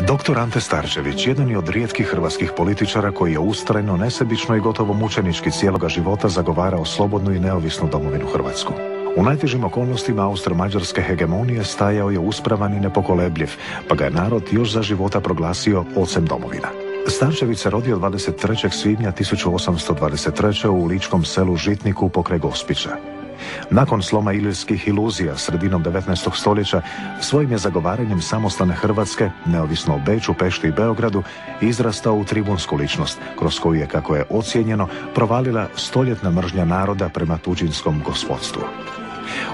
Dr. Ante Starčević jedan je od rijetkih hrvatskih političara koji je ustrajno, nesebično i gotovo mučenički cijeloga života zagovarao slobodnu i neovisnu domovinu Hrvatsku. U najtežim okolnostima austro-mađarske hegemonije stajao je uspravan i nepokolebljiv, pa ga je narod još za života proglasio ocem domovina. Starčević se rodio 23. svibnja 1823. u ličkom selu Žitniku pokraj Gospića. Nakon sloma ilirskih iluzija sredinom 19. stoljeća svojim je zagovaranjem samostalne Hrvatske, neovisno o Beču, Pešti i Beogradu, izrastao u tribunsku ličnost, kroz koju je, kako je ocijenjeno, provalila stoljetna mržnja naroda prema tuđinskom gospodstvu.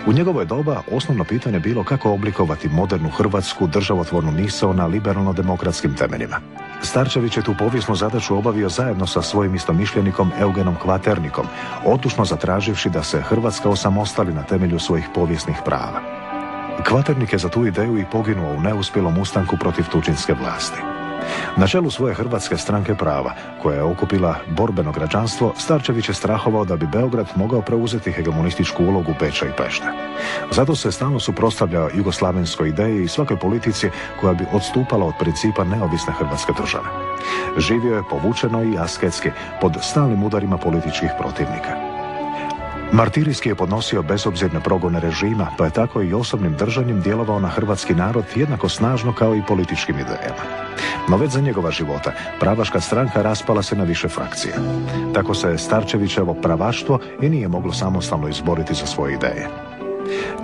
U njegovo je doba osnovno pitanje bilo kako oblikovati modernu hrvatsku državotvornu misao na liberalno-demokratskim temeljima. Starčević je tu povijesnu zadaću obavio zajedno sa svojim istomišljenikom Eugenom Kvaternikom, odlučno zatraživši da se Hrvatska osamostali na temelju svojih povijesnih prava. Kvaternik je za tu ideju i poginuo u neuspjelom ustanku protiv tuđinske vlasti. Na čelu svoje Hrvatske stranke prava, koja je okupila borbeno građanstvo, Starčević je strahovao da bi Beograd mogao preuzeti hegemonističku ulogu Beča i Pešte. Zato se stalno suprotstavljao jugoslavenskoj ideji i svakoj politici koja bi odstupala od principa neovisne Hrvatske države. Živio je povučeno i asketski, pod stalnim udarima političkih protivnika. Martirijski je podnosio bezobzirne progone režima, pa je tako i osobnim držanjem djelovao na hrvatski narod jednako snažno kao i političkim idejama. No već za njegova života pravaška stranka raspala se na više frakcije. Tako se Starčevićevo pravaštvo i nije moglo samostalno izboriti za svoje ideje.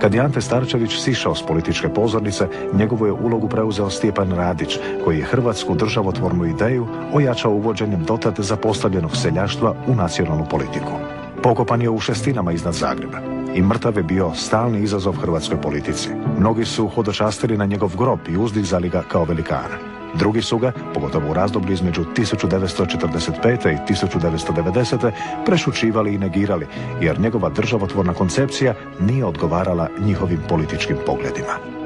Kad je Ante Starčević sišao s političke pozornice, njegovu je ulogu preuzeo Stjepan Radić, koji je hrvatsku državotvornu ideju ojačao uvođenjem dotad zapostavljenog seljaštva u nacionalnu politiku. Pokopan je u Šestinama iznad Zagreba i mrtav je bio stalni izazov hrvatskoj politici. Mnogi su hodočastili na njegov grob i uzdizali ga kao velikana. Drugi su ga, pogotovo u razdoblju između 1945. i 1990. prešućivali i negirali, jer njegova državotvorna koncepcija nije odgovarala njihovim političkim pogledima.